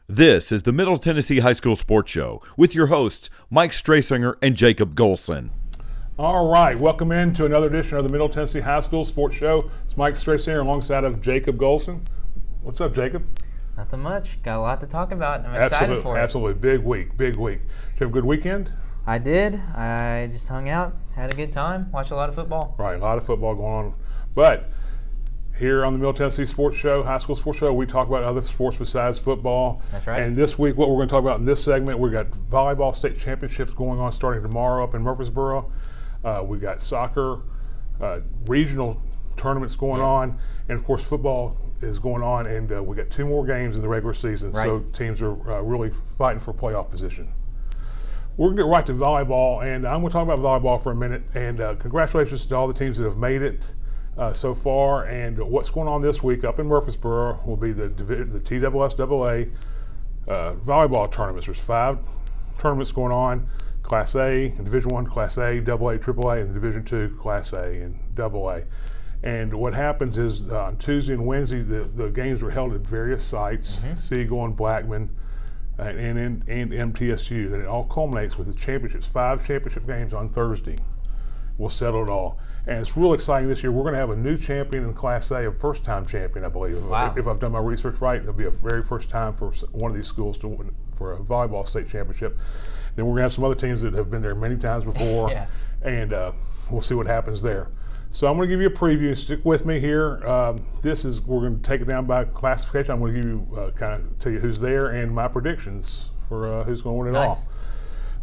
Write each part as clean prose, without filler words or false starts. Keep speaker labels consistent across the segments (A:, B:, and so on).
A: This is the Middle Tennessee High School Sports Show with your hosts, Mike Strasinger and Jacob Golson.
B: All right, welcome into another edition of the Middle Tennessee High School Sports Show. It's Mike Strasinger alongside of Jacob Golson. What's up, Jacob?
C: Nothing much. Got a lot to talk about. I'm excited for it.
B: Absolutely. Big week. Did you have a good weekend?
C: I did. I just hung out, had a good time, watched a lot of football.
B: Right, a lot of football going on. But here on the Middle Tennessee Sports Show, High School Sports Show, we talk about other sports besides football.
C: That's right.
B: And this week, what we're going to talk about in this segment, we've got volleyball state championships going on starting tomorrow up in Murfreesboro. We got soccer, regional tournaments going on, and of course football is going on, and we got 2 more games in the regular season, so teams are really fighting for playoff position. We're going to get right to volleyball, and I'm going to talk about volleyball for a minute, and congratulations to all the teams that have made it so far, and what's going on this week up in Murfreesboro will be the TSSAA volleyball tournaments. There's 5 tournaments going on. Class A and Division I, Class A, AA, AAA, and Division II, Class A and AA. And what happens is on Tuesday and Wednesday, the games were held at various sites, Siegel and Blackman and MTSU. And it all culminates with the championships, 5 championship games on Thursday. We'll settle it all. And it's real exciting this year. We're going to have a new champion in Class A, a first-time champion, I believe.
C: Wow.
B: If I've done my research right, it'll be a very first time for one of these schools to win for a volleyball state championship. Then we're going to have some other teams that have been there many times before, and we'll see what happens there. So I'm going to give you a preview. Stick with me here. We're going to take it down by classification. I'm going to give you tell you who's there and my predictions for who's going to win it all.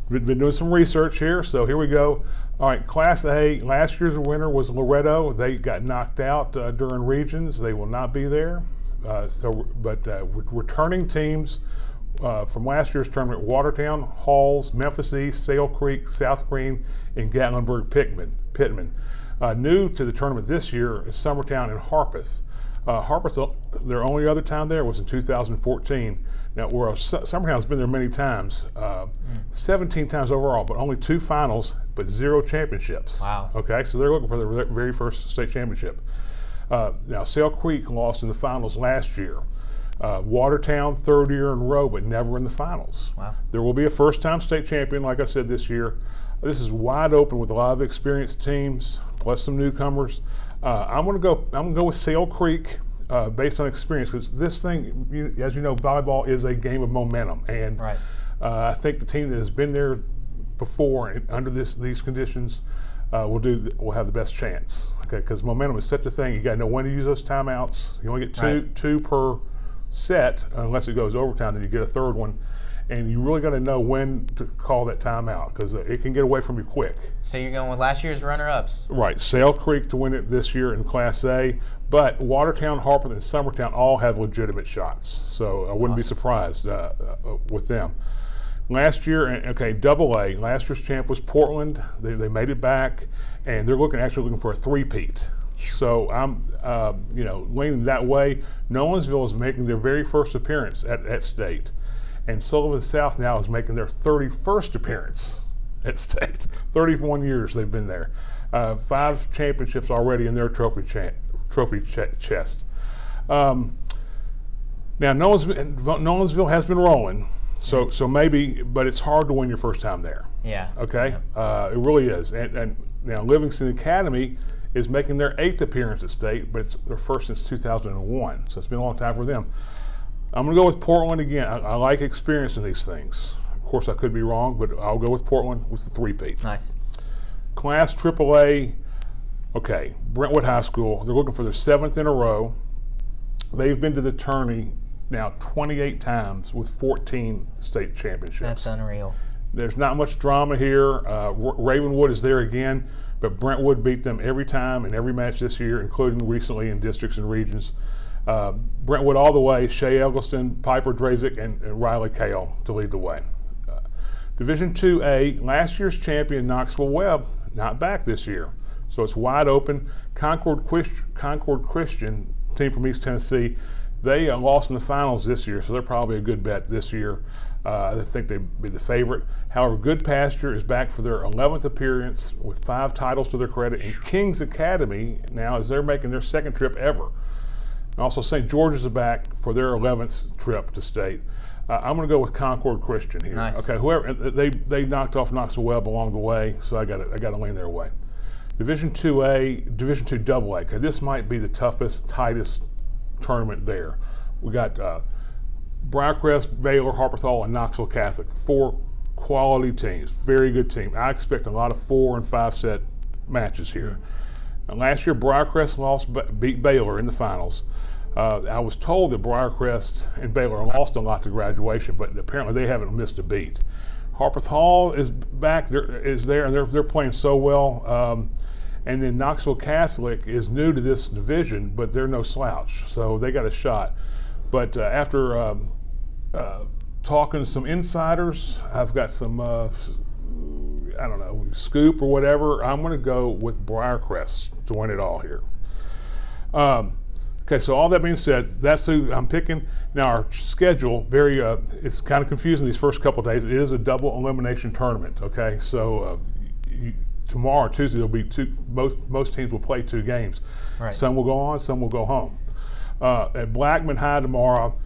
B: Been doing some research here, so here we go. All right, Class A, last year's winner was Loretto. They got knocked out during regions. They will not be there. Returning teams from last year's tournament, Watertown, Halls, Mthsss, Sale Creek, South Green, and Gatlinburg-Pittman. New to the tournament this year is Summertown and Harpeth. Harpeth, their only other time there was in 2014. Now, Summertown's been there many times, 17 times overall, but only 2 finals, but 0 championships.
C: Wow.
B: Okay, so they're looking for their very first state championship. Now, Sale Creek lost in the finals last year. Watertown, 3rd year in a row, but never in the finals.
C: Wow.
B: There will be a first-time state champion, like I said, this year. This is wide open with a lot of experienced teams, plus some newcomers. I'm going to go with Sale Creek based on experience, because this thing, as you know, volleyball is a game of momentum, and I think the team that has been there before and under these conditions will have the best chance. Okay, because momentum is such a thing. You got to know when to use those timeouts. You only get two per set, unless it goes overtime. Then you get a 3rd one. And you really got to know when to call that timeout, because it can get away from you quick.
C: So you're going with last year's runner-ups?
B: Right. Sale Creek to win it this year in Class A, but Watertown, Harpeth, and Summertown all have legitimate shots. So I wouldn't be surprised with them. Last year, AA, last year's champ was Portland. They made it back, and they're actually looking for a 3-peat. So I'm, leaning that way. Nolensville is making their very first appearance at state. And Sullivan South now is making their 31st appearance at state. 31 years they've been there. 5 championships already in their trophy chest. Now Nolensville has been rolling, so maybe, but it's hard to win your first time there.
C: Yeah.
B: Okay. Yeah. It really is. And now Livingston Academy is making their 8th appearance at state, but it's their first since 2001. So it's been a long time for them. I'm going to go with Portland again. I like experience in these things. Of course, I could be wrong, but I'll go with Portland with the 3-peat.
C: Nice.
B: Class AAA, Brentwood High School. They're looking for their 7th in a row. They've been to the tourney now 28 times with 14 state championships.
C: That's unreal.
B: There's not much drama here. Ravenwood is there again, but Brentwood beat them every time in every match this year, including recently in districts and regions. Brentwood all the way, Shea Eggleston, Piper Drazik, and Riley Kale to lead the way. Division 2A, last year's champion Knoxville Webb, not back this year. So it's wide open. Concord Christian, team from East Tennessee, they lost in the finals this year, so they're probably a good bet this year. I think they'd be the favorite. However, Good Pasture is back for their 11th appearance with 5 titles to their credit. And King's Academy now, as they're making their 2nd trip ever. Also, St. George's is back for their 11th trip to state. I'm going to go with Concord Christian here.
C: Nice.
B: Okay, whoever they knocked off Knoxville Webb along the way, so I got to lean their way. Division 2A, Division 2 AA. Okay, this might be the toughest, tightest tournament there. We got Briarcrest, Baylor, Harpeth Hall, and Knoxville Catholic. 4 quality teams, very good team. I expect a lot of 4 and 5 set matches here. Now, last year, Briarcrest beat Baylor in the finals. I was told that Briarcrest and Baylor lost a lot to graduation, but apparently they haven't missed a beat. Harpeth Hall is back, and they're playing so well. And then Knoxville Catholic is new to this division, but they're no slouch, so they got a shot. But after talking to some insiders, I've got some, I don't know, scoop or whatever. I'm going to go with Briarcrest to win it all here. Okay, so all that being said, that's who I'm picking. Now our schedule, it's kind of confusing these first couple of days. It is a double elimination tournament, okay? So tomorrow, Tuesday, there'll be most teams will play 2 games.
C: Right.
B: Some will go on, some will go home. At Blackman High tomorrow,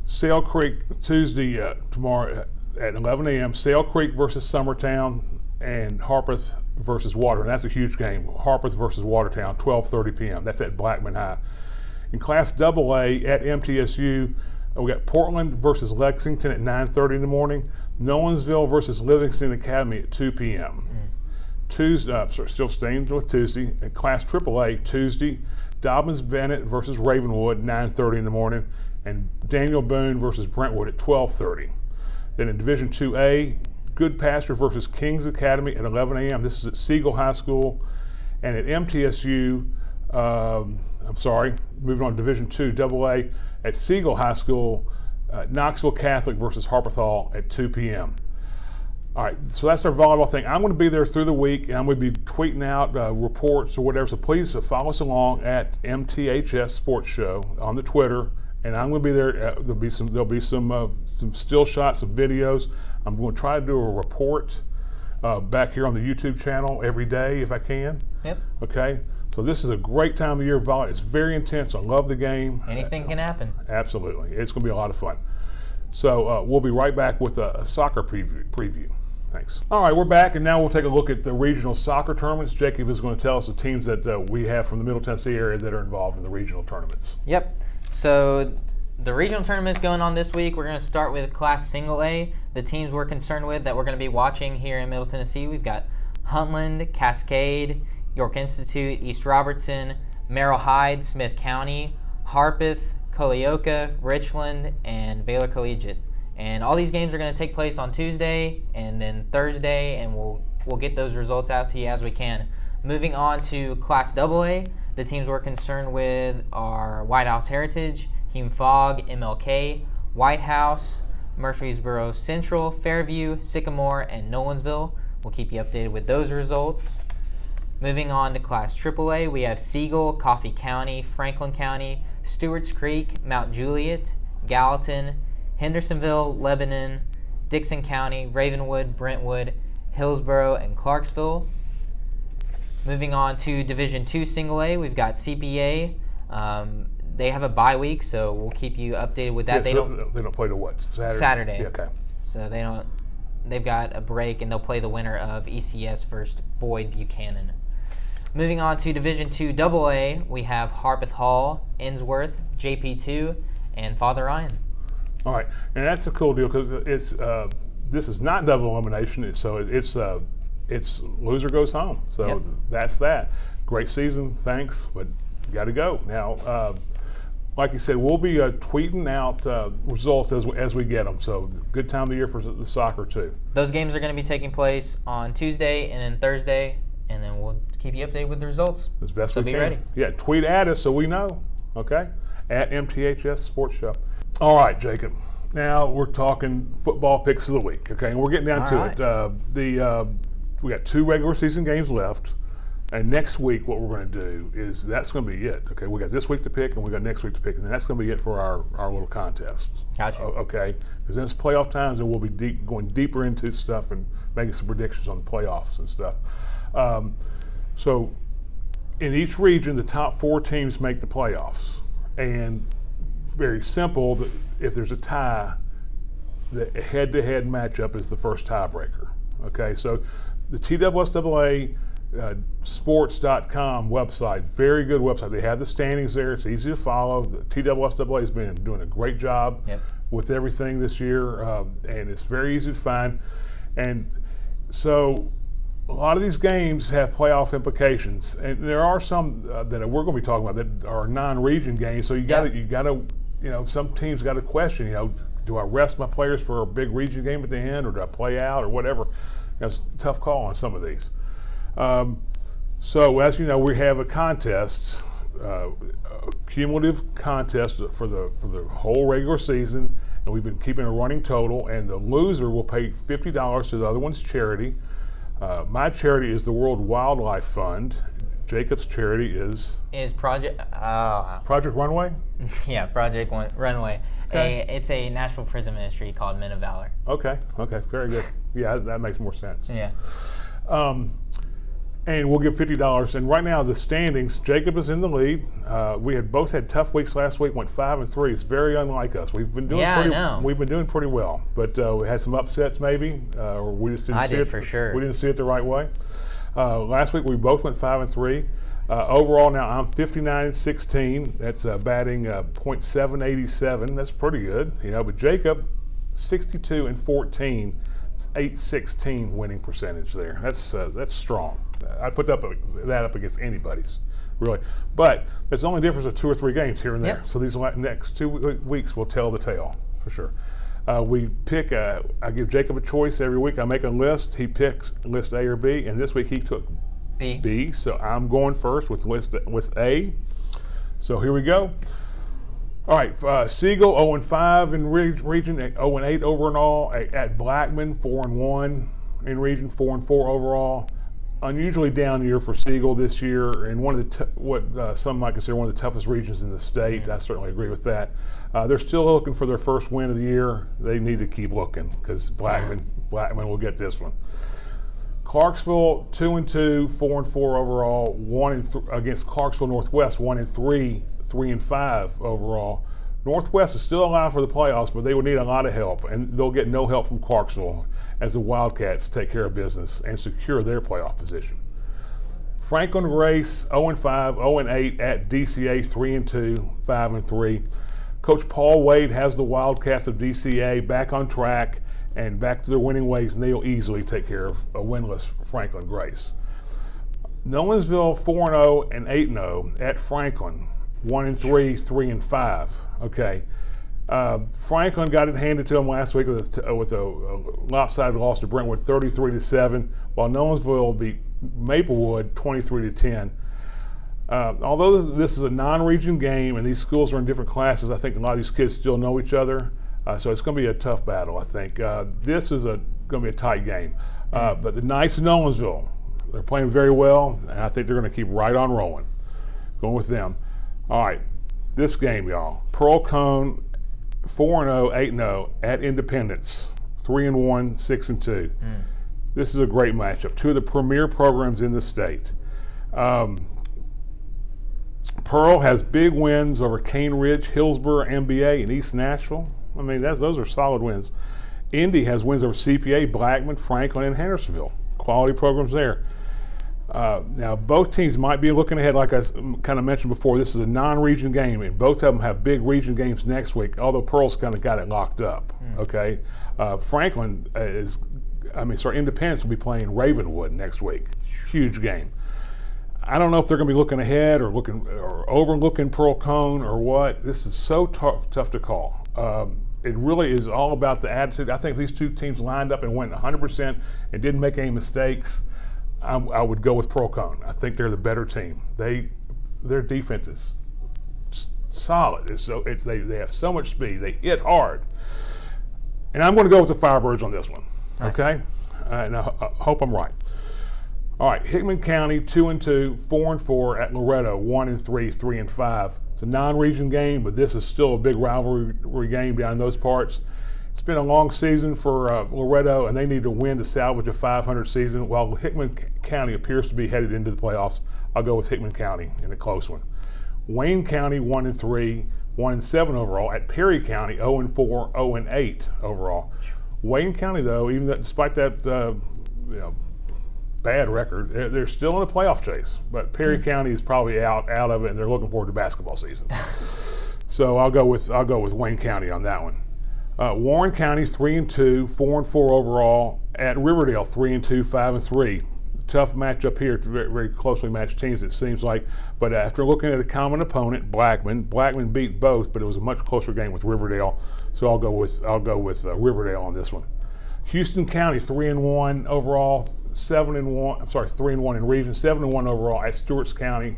B: Sail Creek Tuesday tomorrow at 11 a.m., Sail Creek versus Summertown, and Harpeth versus Watertown. That's a huge game. Harpeth versus Watertown, 12:30 p.m. That's at Blackman High. In Class AA at MTSU, we got Portland versus Lexington at 9:30 in the morning. Nolensville versus Livingston Academy at 2 p.m. Tuesday, still staying with Tuesday. In Class AAA Tuesday, Dobbins Bennett versus Ravenwood 9:30 in the morning, and Daniel Boone versus Brentwood at 12:30. Then in Division 2A, Good Pasture versus Kings Academy at 11 a.m. This is at Siegel High School, and at MTSU. Moving on to Division 2 AA at Siegel High School, Knoxville Catholic versus Harpeth Hall at 2 p.m. All right, so that's our volleyball thing. I'm going to be there through the week, and I'm going to be tweeting out reports or whatever. So please follow us along at Mthsss Sports Show on the Twitter, and I'm going to be there. There'll be some still shots, some videos. I'm going to try to do a report back here on the YouTube channel every day if I can.
C: Yep.
B: Okay. So this is a great time of year. Volley. It's very intense. I love the game.
C: Anything can happen.
B: Absolutely. It's going to be a lot of fun. So we'll be right back with a soccer preview. Thanks. All right, we're back, and now we'll take a look at the regional soccer tournaments. Jacob is going to tell us the teams that we have from the Middle Tennessee area that are involved in the regional tournaments.
C: Yep. So the regional tournament's going on this week. We're going to start with Class Single A. The teams we're concerned with that we're going to be watching here in Middle Tennessee, we've got Huntland, Cascade, York Institute, East Robertson, Merrill Hyde, Smith County, Harpeth, Culleoka, Richland, and Baylor Collegiate. And all these games are going to take place on Tuesday and then Thursday, and we'll get those results out to you as we can. Moving on to Class AA, the teams we're concerned with are White House Heritage, Hume Fogg, MLK, White House, Murfreesboro Central, Fairview, Sycamore, and Nolensville. We'll keep you updated with those results. Moving on to Class AAA, we have Siegel, Coffee County, Franklin County, Stewart's Creek, Mount Juliet, Gallatin, Hendersonville, Lebanon, Dixon County, Ravenwood, Brentwood, Hillsboro, and Clarksville. Moving on to Division II Single A, we've got CPA. They have a bye week, so we'll keep you updated with that.
B: Yeah, they don't play to what?
C: Saturday.
B: Yeah, okay.
C: So they've got a break, and they'll play the winner of ECS versus Boyd Buchanan. Moving on to Division II AA, we have Harpeth Hall, Innsworth, JP2, and Father Ryan.
B: All right, and that's a cool deal because this is not double elimination, it's loser goes home. So
C: Yep.
B: That's that. Great season, thanks, but you got to go now. Like you said, we'll be tweeting out results as we get them. So good time of the year for the soccer too.
C: Those games are going to be taking place on Tuesday and then Thursday, and then we'll keep you updated with the results.
B: As best
C: So
B: we
C: be
B: can.
C: ready.
B: Yeah, tweet at us so we know. Okay, at Mthsss Sports Show. All right, Jacob. Now we're talking football picks of the week. Okay, and we're getting down to it. We got 2 regular season games left. And next week, what we're going to do is that's going to be it. Okay, we got this week to pick, and we got next week to pick, and then that's going to be it for our little contest.
C: Gotcha.
B: Okay, because then it's playoff times, and we'll be going deeper into stuff and making some predictions on the playoffs and stuff. So, in each region, the top 4 teams make the playoffs, and very simple. If there's a tie, the head-to-head matchup is the first tiebreaker. Okay, so the TSSAA sports.com website, very good website. They have the standings there. It's easy to follow. The TSSAA has been doing a great job with everything this year, and it's very easy to find. And so a lot of these games have playoff implications, and there are some that we're going to be talking about that are non-region games. So you got to, some teams got to question, do I rest my players for a big region game at the end, or do I play out, or whatever? It's a tough call on some of these. So as you know, we have a contest, a cumulative contest for the whole regular season, and we've been keeping a running total. And the loser will pay $50 to the other one's charity. My charity is the World Wildlife Fund. Jacob's charity is
C: Project
B: Runway?
C: Yeah, Project Runway.
B: Okay.
C: It's a national prison ministry called Men of Valor.
B: Okay, very good. Yeah, that makes more sense.
C: Yeah.
B: And we'll give $50. And right now, the standings, Jacob is in the lead. We both had tough weeks last week, went 5-3. It's very unlike us. We've been doing pretty well, but we had some upsets maybe, or we just didn't see it.
C: For sure.
B: We didn't see it the right way. Last week we both went 5-3. Overall, now I'm 59-16. That's batting .787. That's pretty good, But Jacob, 62-14. 816 winning percentage there. That's strong. I'd put that up against anybody's, really. But there's only a difference of 2 or 3 games here and there. So these next 2 weeks will tell the tale for sure. We pick. I give Jacob a choice every week. I make a list. He picks list A or B, and this week he took B. So I'm going first with A. So here we go. All right, Siegel 0-5 in region, 0-8 overall. At Blackman 4-1 in region, 4-4 overall. Unusually down year for Siegel this year, and one of the some might consider one of the toughest regions in the state. I certainly agree with that. They're still looking for their first win of the year. They need to keep looking because Blackman will get this one. Clarksville 2-2, 4-4 overall. Against Clarksville Northwest 1-3. 3-5 overall. Northwest is still alive for the playoffs, but they would need a lot of help, and they'll get no help from Clarksville as the Wildcats take care of business and secure their playoff position. Franklin Grace 0-5, 0-8 at DCA 3-2, 5-3. Coach Paul Wade has the Wildcats of DCA back on track and back to their winning ways, and they'll easily take care of a winless Franklin Grace. Nolensville 4-0 and 8-0 at Franklin. 1-3, 3-5. Okay. Franklin got it handed to them last week with a lopsided loss to Brentwood, 33-7, while Nolensville beat Maplewood 23-10. Although this is a non-region game and these schools are in different classes, I think a lot of these kids still know each other. So it's going to be a tough battle, I think. This is going to be a tight game. But the Knights of Nolensville, they're playing very well, and I think they're going to keep right on rolling. Going with them. All right, this game, y'all. Pearl Cone, 4-0, 8-0 at Independence, 3-1, 6-2. This is a great matchup. 2 of the premier programs in the state. Pearl has big wins over Cane Ridge, Hillsborough, MBA, and East Nashville. I mean, those are solid wins. Indy has wins over CPA, Blackman, Franklin, and Hendersonville. Quality programs there. Now, both teams might be looking ahead, like I kind of mentioned before. This is a non-region game, and both of them have big region games next week, although Pearl's kind of got it locked up, okay? Franklin Independence will be playing Ravenwood next week. Huge game. I don't know if they're going to be looking ahead or overlooking Pearl Cone or what. This is so tough to call. It really is all about the attitude. I think if these two teams lined up and went 100% and didn't make any mistakes, I would go with Pearl Cone. I think they're the better team. Their defense is solid. They have so much speed. They hit hard. And I'm going to go with the Firebirds on this one. Nice. Okay? And I hope I'm right. All right, Hickman County 2-2, 4-4 at Loretto 1-3, 3-5. It's a non-region game, but this is still a big rivalry game down in those parts. It's been a long season for Loretto, and they need to win to salvage a 500 season. While Hickman County appears to be headed into the playoffs, I'll go with Hickman County in a close one. Wayne County 1-3, 1-7 overall. At Perry County 0-4, 0-8 overall. Wayne County, though, even despite that bad record, they're still in a playoff chase. But Perry County is probably out of it, and they're looking forward to basketball season. So I'll go with Wayne County on that one. Warren County 3-2, 4-4 overall. At Riverdale 3-2, 5-3. Tough matchup here. Very, very closely matched teams, it seems like. But after looking at a common opponent, Blackman beat both, but it was a much closer game with Riverdale. So I'll go with Riverdale on this one. Houston County 3-1 overall, 7-1. I'm sorry, 3-1 in region, 7-1 overall. At Stewart County,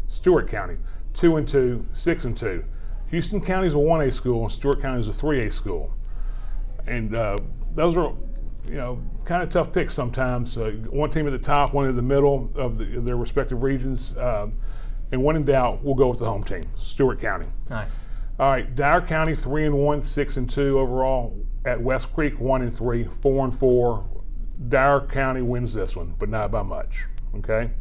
B: 2-2, 6-2. Houston County is a 1A school, and Stewart County is a 3A school. And those are, kind of tough picks sometimes. One team at the top, one in the middle of their respective regions. And when in doubt, we'll go with the home team, Stewart County.
C: Nice.
B: All right, Dyer County 3-1, 6-2 overall. At West Creek 1-3, 4-4. Dyer County wins this one, but not by much. Okay.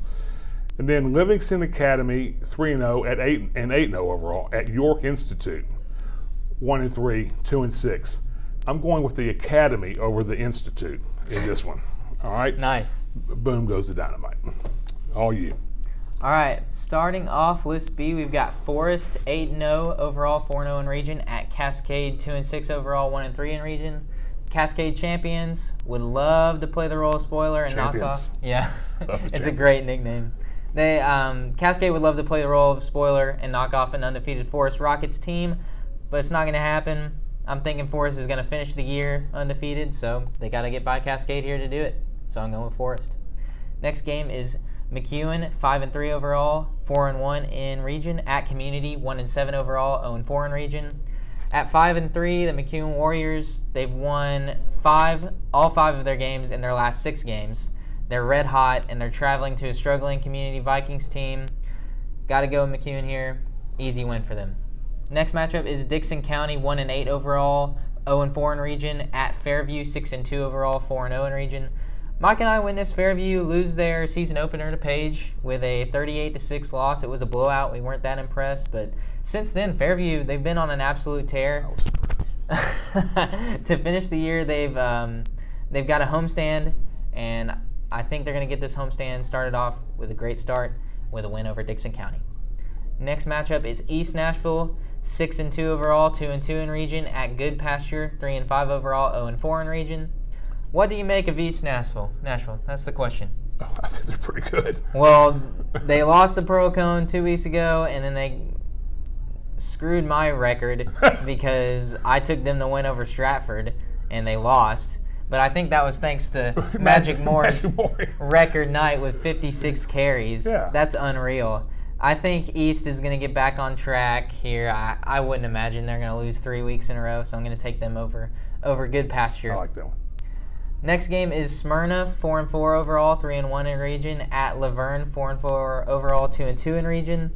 B: And then Livingston Academy 3-0 at 8-0 overall. At York Institute 1-3, 2-6. I'm going with the Academy over the Institute in this one. All right.
C: Nice.
B: Boom goes the dynamite. All you.
C: All right. Starting off List B, we've got Forest 8-0 overall, 4-0 in region. At Cascade 2-6 overall, 1-3 in region. Cascade champions would love to play the role of spoiler and knock off. Yeah, it's a great nickname. They Cascade would love to play the role of spoiler and knock off an undefeated Forest Rockets team, but it's not going to happen. I'm thinking Forest is going to finish the year undefeated, so they got to get by Cascade here to do it. So I'm going with Forest. Next game is McEwen, 5-3 overall, 4-1 in region. At Community, 1-7 overall, 0-4 in region. At 5-3, the McEwen Warriors, they've won all five of their games in their last 6 games. They're red hot, and they're traveling to a struggling Community Vikings team. Got to go with McEwen here. Easy win for them. Next matchup is Dixon County, 1-8 overall, 0-4 in region. At Fairview, 6-2 overall, 4-0 in region. Mike and I win this. Fairview lose their season opener to Page with a 38-6 loss. It was a blowout. We weren't that impressed, but since then, Fairview, they've been on an absolute tear. To finish the year, they've got a homestand, and I think they're going to get this homestand started off with a great start with a win over Dixon County. Next matchup is East Nashville, 6-2 overall, 2-2 in region. At Good Pasture, 3-5 overall, 0-4 in region. What do you make of East Nashville? That's the question.
B: I think they're pretty good.
C: Well, they lost the Pearl Cone 2 weeks ago, and then they screwed my record because I took them to win over Stratford, and they lost. But I think that was thanks to Magic Moore's record night with 56 carries.
B: Yeah.
C: That's unreal. I think East is going to get back on track here. I wouldn't imagine they're going to lose 3 weeks in a row, so I'm going to take them over Good Pasture.
B: I like that one.
C: Next game is Smyrna, 4-4 overall, 3-1 in region. At Laverne, 4-4 overall, 2-2 in region.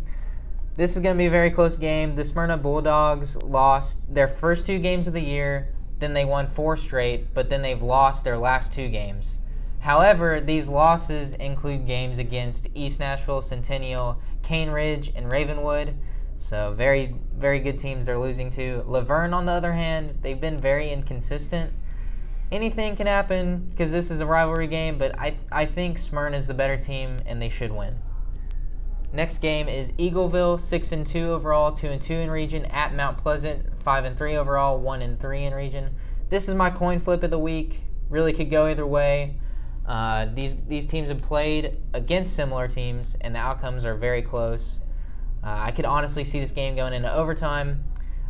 C: This is going to be a very close game. The Smyrna Bulldogs lost their first 2 games of the year, then they won 4 straight, but then they've lost their last 2 games. However, these losses include games against East Nashville, Centennial, Cane Ridge, and Ravenwood. So very, very good teams they're losing to. Laverne, on the other hand, they've been very inconsistent. Anything can happen because this is a rivalry game, but I think Smyrna is the better team, and they should win. Next game is Eagleville, 6-2 overall, 2-2 in region. At Mount Pleasant, 5-3 overall, 1-3 in region. This is my coin flip of the week. Really could go either way. These teams have played against similar teams, and the outcomes are very close. I could honestly see this game going into overtime,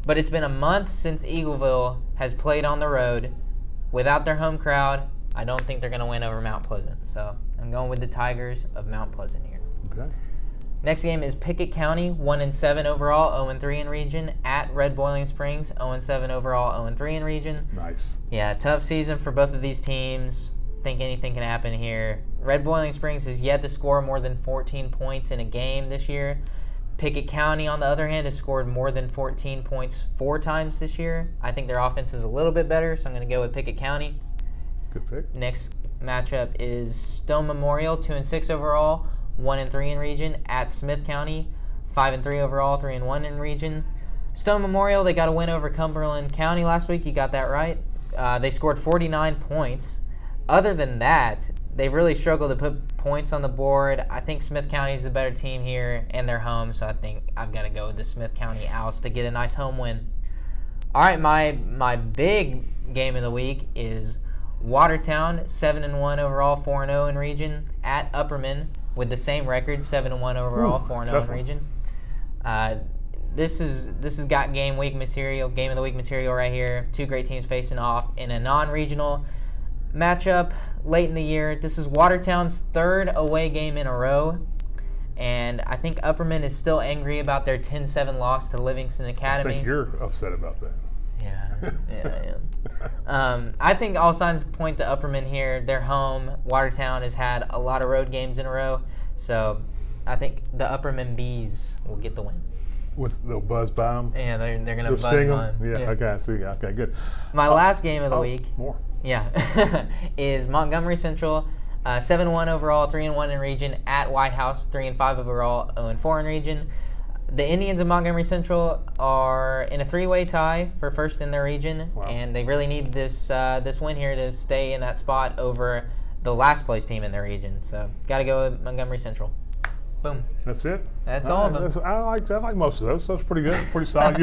C: but it's been a month since Eagleville has played on the road. Without their home crowd, I don't think they're going to win over Mount Pleasant. So I'm going with the Tigers of Mount Pleasant here.
B: Okay.
C: Next game is Pickett County, 1-7 overall, 0-3 in region. At Red Boiling Springs, 0-7 overall, 0-3 in region.
B: Nice.
C: Yeah, tough season for both of these teams. Think anything can happen here. Red Boiling Springs has yet to score more than 14 points in a game this year. Pickett County, on the other hand, has scored more than 14 points 4 times this year. I think their offense is a little bit better, so I'm going to go with Pickett County.
B: Good pick.
C: Next matchup is Stone Memorial, 2-6 overall, 1-3 in region. At Smith County, 5-3 overall, 3-1 in region. Stone Memorial, they got a win over Cumberland County last week. You got that right. They scored 49 points. Other than that, they've really struggled to put points on the board. I think Smith County is the better team here, and they're home, so I think I've got to go with the Smith County Owls to get a nice home win. All right, my big game of the week is Watertown, 7-1 overall, 4-0 in region, at Upperman with the same record, 7-1 overall, 4-0 in region. This has got game of the week material right here. Two great teams facing off in a non-regional matchup late in the year. This is Watertown's third away game in a row, and I think Upperman is still angry about their 10-7 loss to Livingston Academy.
B: I think you're upset about that.
C: Yeah, I am. I think all signs point to Upperman here. They're home. Watertown has had a lot of road games in a row, so I think the Upperman Bees will get the win.
B: With they'll buzz by them.
C: Yeah, they're gonna
B: They'll
C: buzz
B: sting
C: by
B: them. Yeah, okay, I see. Okay, good.
C: My last game of the week.
B: More.
C: Yeah, is Montgomery Central, 7-1 overall, 3-1 in region, at White House, 3-5 overall, 0-4 in region. The Indians of Montgomery Central are in a three-way tie for first in their region, and they really need this win here to stay in that spot over the last place team in their region. So, got to go with Montgomery Central. Boom.
B: That's it.
C: That's all of them.
B: I like most of those. That's pretty good, pretty solid.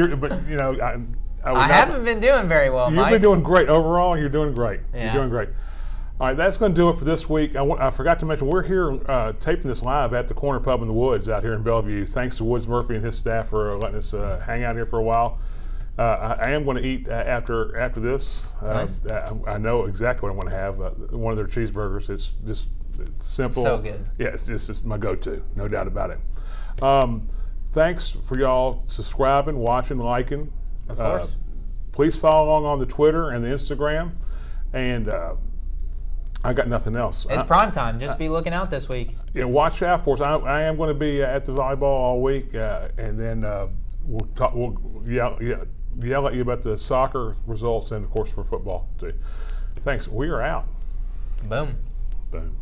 C: I haven't been doing very well,
B: You've
C: Mike.
B: been doing great overall. You're doing great.
C: Yeah.
B: You're doing great. All right, that's going to do it for this week. I forgot to mention we're here taping this live at the Corner Pub in the Woods out here in Bellevue. Thanks to Woods Murphy and his staff for letting us hang out here for a while. I am going to eat after this.
C: Nice.
B: I know exactly what I'm going to have. One of their cheeseburgers. It's simple.
C: So good.
B: Yeah, it's my go-to, no doubt about it. Thanks for y'all subscribing, watching, liking.
C: Of course.
B: Please follow along on the Twitter and the Instagram. And I got nothing else.
C: It's prime time. Just be looking out this week.
B: Yeah, watch out for us. I am going to be at the volleyball all week, and then we'll talk. We'll yell at you about the soccer results and, of course, for football too. Thanks. We are out.
C: Boom.
B: Boom.